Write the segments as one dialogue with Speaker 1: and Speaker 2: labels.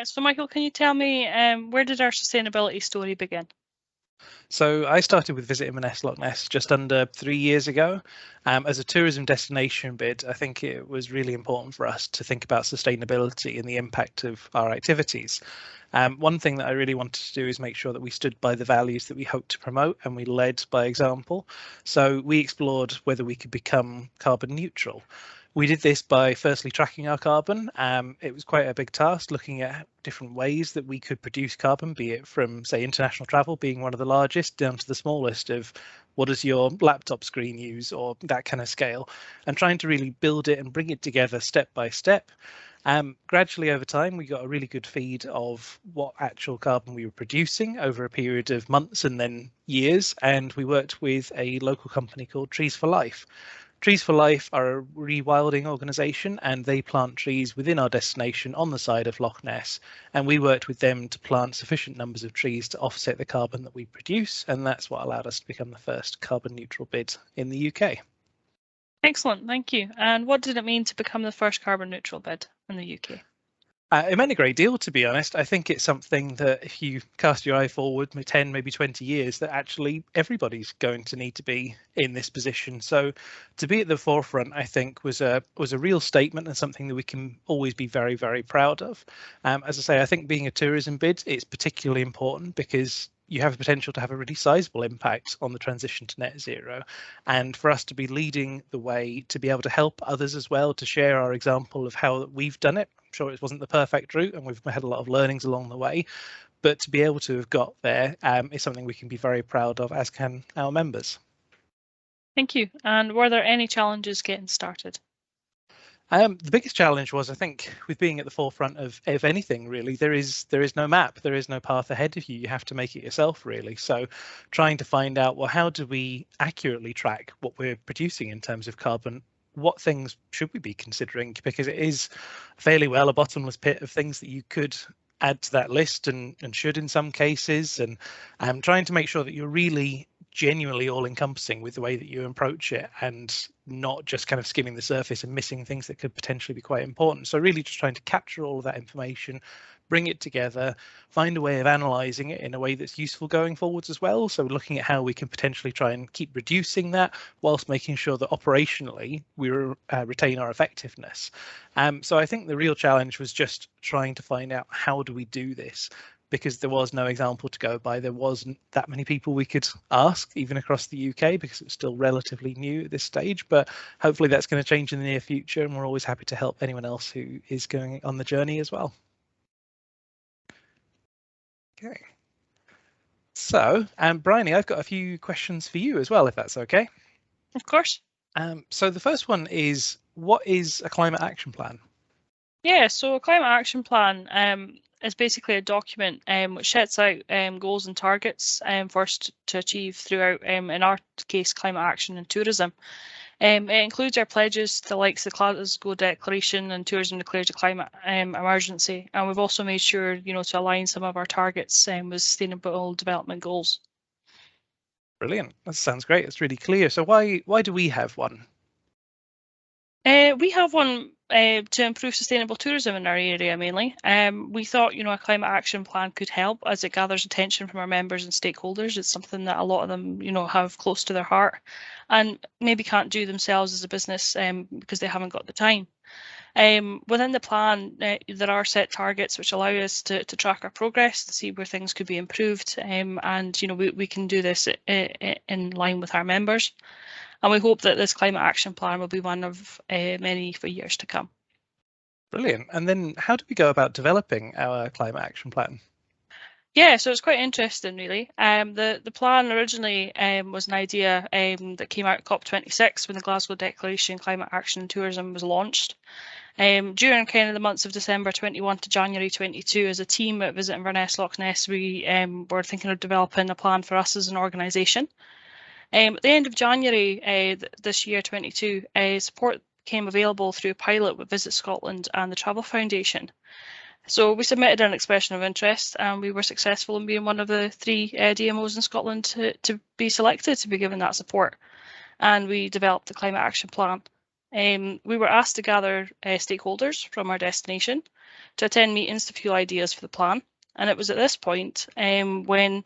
Speaker 1: So Michael, can you tell me where did our sustainability story begin?
Speaker 2: So I started with Visit Inverness, Loch Ness just under 3 years ago. As a tourism destination bid, I think it was really important for us to think about sustainability and the impact of our activities. One thing that I really wanted to do is make sure that we stood by the values that we hope to promote and we led by example. So we explored whether we could become carbon neutral. We did this by firstly tracking our carbon. It was quite a big task looking at different ways that we could produce carbon, be it from, say, international travel being one of the largest down to the smallest of what does your laptop screen use or that kind of scale, and trying to really build it and bring it together step by step. Gradually over time, we got a really good feed of what actual carbon we were producing over a period of months and then years. And we worked with a local company called Trees for Life. Trees for Life are a rewilding organisation and they plant trees within our destination on the side of Loch Ness. And we worked with them to plant sufficient numbers of trees to offset the carbon that we produce. And that's what allowed us to become the first carbon neutral bid in the UK.
Speaker 1: Excellent, thank you. And what did it mean to become the first carbon neutral bid in the UK?
Speaker 2: It meant a great deal, to be honest. I think it's something that if you cast your eye forward 10, maybe 20 years, that actually everybody's going to need to be in this position. So to be at the forefront, I think was a real statement and something that we can always be very, very proud of. As I say, I think being a tourism bid, it's particularly important because you have the potential to have a really sizable impact on the transition to net zero. And for us to be leading the way, to be able to help others as well, to share our example of how we've done it. I'm sure it wasn't the perfect route and we've had a lot of learnings along the way, but to be able to have got there is something we can be very proud of, as can our members.
Speaker 1: Thank you. And were there any challenges getting started?
Speaker 2: The biggest challenge was, I think, with being at the forefront of anything really, there is no map, there is no path ahead of you. You have to make it yourself really. So trying to find out, well, how do we accurately track what we're producing in terms of carbon? What things should we be considering? Because it is fairly well a bottomless pit of things that you could add to that list and should in some cases, and trying to make sure that you're really genuinely all encompassing with the way that you approach it and not just kind of skimming the surface and missing things that could potentially be quite important. So really just trying to capture all of that information, bring it together, find a way of analysing it in a way that's useful going forwards as well. So looking at how we can potentially try and keep reducing that whilst making sure that operationally we retain our effectiveness. So I think the real challenge was just trying to find out how do we do this, because there was no example to go by. There wasn't that many people we could ask, even across the UK, because it's still relatively new at this stage. But hopefully that's going to change in the near future, and we're always happy to help anyone else who is going on the journey as well. Okay. So, Bryony, I've got a few questions for you as well, if that's okay.
Speaker 1: Of course.
Speaker 2: So the first one is, what is a climate action plan?
Speaker 1: Yeah, so a climate action plan is basically a document which sets out goals and targets for us to achieve throughout, in our case, climate action and tourism. It includes our pledges, the likes of the Glasgow Declaration and Tourism declares a climate emergency. And we've also made sure, to align some of our targets with sustainable development goals.
Speaker 2: Brilliant. That sounds great. It's really clear. So why do we have one?
Speaker 1: We have one to improve sustainable tourism in our area mainly. We thought, a climate action plan could help as it gathers attention from our members and stakeholders. It's something that a lot of them, have close to their heart and maybe can't do themselves as a business because they haven't got the time. Within the plan, there are set targets which allow us to track our progress, to see where things could be improved, and we can do this in line with our members. And we hope that this climate action plan will be one of many for years to come.
Speaker 2: Brilliant. And then how do we go about developing our climate action plan?
Speaker 1: Yeah, so it's quite interesting, really. The plan originally was an idea that came out at COP26 when the Glasgow Declaration Climate Action and Tourism was launched. During kind of the months of December 21 to January 22, as a team at Visit Inverness, Loch Ness, we were thinking of developing a plan for us as an organisation. At the end of January this year, 22, support became available through a pilot with Visit Scotland and the Travel Foundation. So we submitted an expression of interest and we were successful in being one of the 3 DMOs in Scotland to be selected to be given that support. And we developed the climate action plan. We were asked to gather stakeholders from our destination to attend meetings to fuel ideas for the plan. And it was at this point when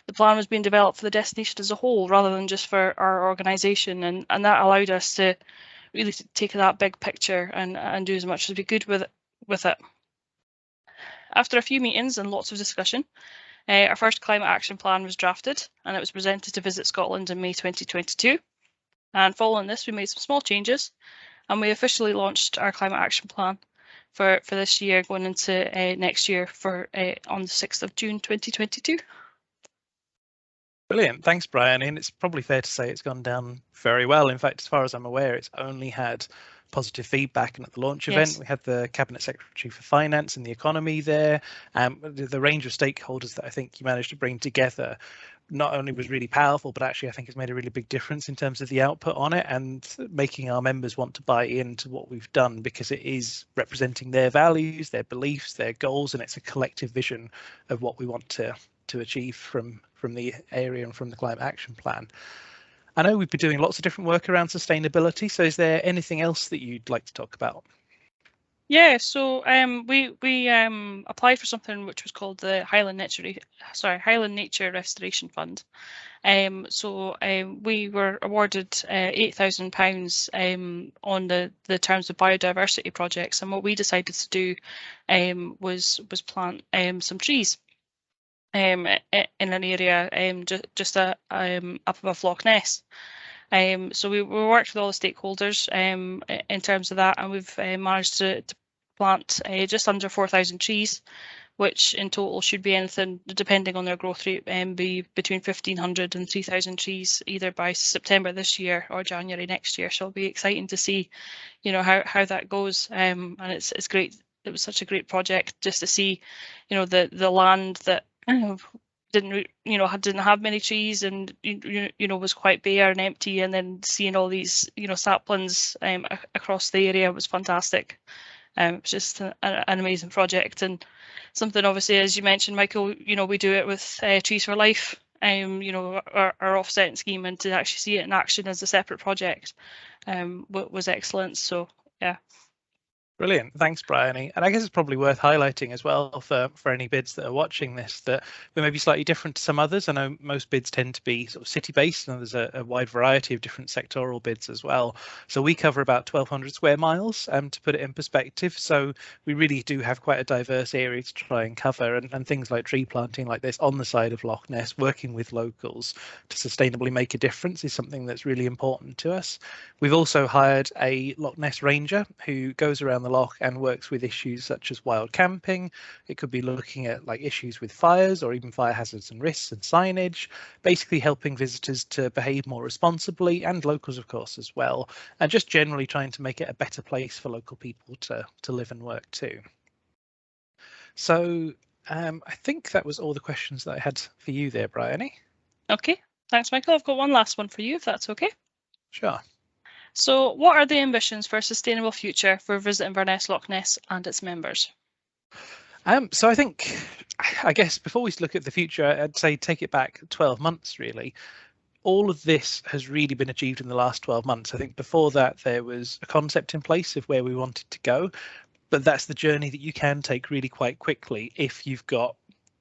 Speaker 1: the plan was being developed for the destination as a whole, rather than just for our organisation, and that allowed us to really take that big picture and do as much as we could with it. After a few meetings and lots of discussion, our first climate action plan was drafted, and it was presented to Visit Scotland in May 2022. And following this, we made some small changes, and we officially launched our climate action plan for this year, going into next year on the 6th of June 2022.
Speaker 2: Brilliant. Thanks, Brian. And it's probably fair to say it's gone down very well. In fact, as far as I'm aware, it's only had positive feedback. And at the launch event, we had the Cabinet Secretary for Finance and the Economy there. The range of stakeholders that I think you managed to bring together not only was really powerful, but actually I think has made a really big difference in terms of the output on it and making our members want to buy into what we've done, because it is representing their values, their beliefs, their goals, and it's a collective vision of what we want to achieve from the area and from the climate action plan. I know we've been doing lots of different work around sustainability, so is there anything else that you'd like to talk about?
Speaker 1: Yeah, so we applied for something which was called the Highland Nature Restoration Fund. So we were awarded £8,000 on the terms of biodiversity projects, and what we decided to do was plant some trees in an area just up above Loch Ness. So we worked with all the stakeholders in terms of that, and we've managed to plant just under 4,000 trees, which in total should be anything, depending on their growth rate, be between 1,500 and 3,000 trees, either by September this year or January next year. So it'll be exciting to see, how that goes. And it's great. It was such a great project just to see, the land that didn't have many trees and was quite bare and empty, and then seeing all these saplings across the area was fantastic. It was just an amazing project, and something, obviously, as you mentioned, Michael, we do it with Trees for Life, our offsetting scheme, and to actually see it in action as a separate project was excellent. So yeah.
Speaker 2: Brilliant. Thanks, Bryony. And I guess it's probably worth highlighting as well for any bids that are watching this, that we may be slightly different to some others. I know most bids tend to be sort of city-based, and there's a wide variety of different sectoral bids as well. So we cover about 1,200 square miles, to put it in perspective. So we really do have quite a diverse area to try and cover, and things like tree planting like this on the side of Loch Ness, working with locals to sustainably make a difference, is something that's really important to us. We've also hired a Loch Ness ranger who goes around the loch and works with issues such as wild camping. It could be looking at issues with fires or even fire hazards and risks and signage, basically helping visitors to behave more responsibly, and locals of course as well, and just generally trying to make it a better place for local people to live and work too. So I think that was all the questions that I had for you there, Bryony.
Speaker 1: Okay, thanks, Michael. I've got one last one for you, if that's okay.
Speaker 2: Sure.
Speaker 1: So what are the ambitions for a sustainable future for Visit Inverness, Loch Ness and its members?
Speaker 2: So I guess before we look at the future, I'd say take it back 12 months really. All of this has really been achieved in the last 12 months. I think before that there was a concept in place of where we wanted to go, but that's the journey that you can take really quite quickly if you've got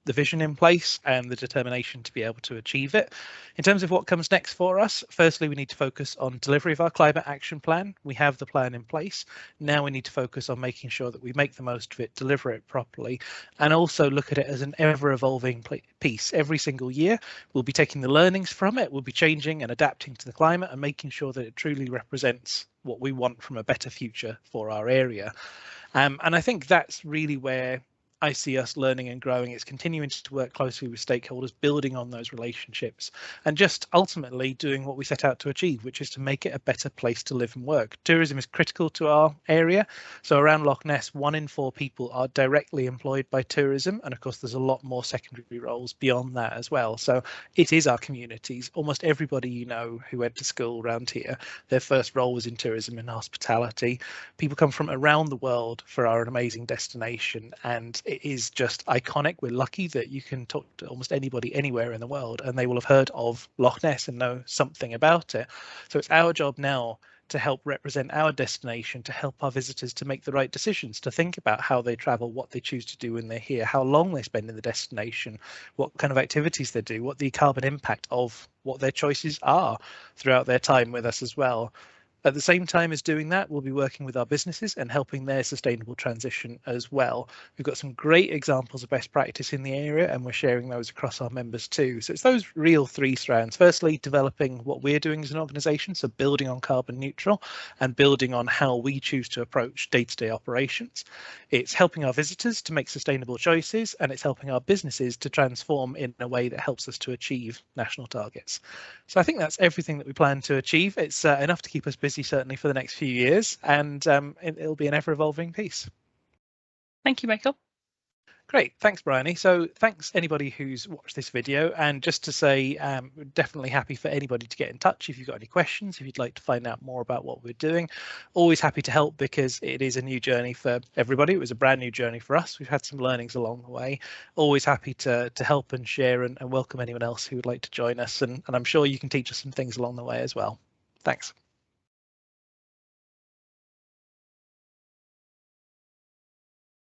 Speaker 2: the vision in place and the determination to be able to achieve it. In terms of what comes next for us, firstly, we need to focus on delivery of our climate action plan. We have the plan in place. Now we need to focus on making sure that we make the most of it, deliver it properly, and also look at it as an ever-evolving piece. Every single year, we'll be taking the learnings from it, we'll be changing and adapting to the climate and making sure that it truly represents what we want from a better future for our area. And I think that's really where I see us learning and growing. It's continuing to work closely with stakeholders, building on those relationships, and just ultimately doing what we set out to achieve, which is to make it a better place to live and work. Tourism is critical to our area. So around Loch Ness, 1 in 4 people are directly employed by tourism. And of course, there's a lot more secondary roles beyond that as well. So it is our communities. Almost everybody who went to school around here, their first role was in tourism and hospitality. People come from around the world for our amazing destination, and it is just iconic. We're lucky that you can talk to almost anybody anywhere in the world and they will have heard of Loch Ness and know something about it. So it's our job now to help represent our destination, to help our visitors to make the right decisions, to think about how they travel, what they choose to do when they're here, how long they spend in the destination, what kind of activities they do, what the carbon impact of what their choices are throughout their time with us as well. At the same time as doing that, we'll be working with our businesses and helping their sustainable transition as well. We've got some great examples of best practice in the area, and we're sharing those across our members too. So it's those real three strands. Firstly, developing what we're doing as an organisation, so building on carbon neutral and building on how we choose to approach day-to-day operations. It's helping our visitors to make sustainable choices, and it's helping our businesses to transform in a way that helps us to achieve national targets. So I think that's everything that we plan to achieve. It's enough to keep us busy, certainly for the next few years, and it'll be an ever-evolving piece.
Speaker 1: Thank you, Michael.
Speaker 2: Great, thanks, Bryony. So thanks anybody who's watched this video, and just to say, we're definitely happy for anybody to get in touch if you've got any questions, if you'd like to find out more about what we're doing. Always happy to help, because it is a new journey for everybody. It was a brand new journey for us. We've had some learnings along the way. Always happy to help and share and welcome anyone else who would like to join us, and I'm sure you can teach us some things along the way as well. Thanks.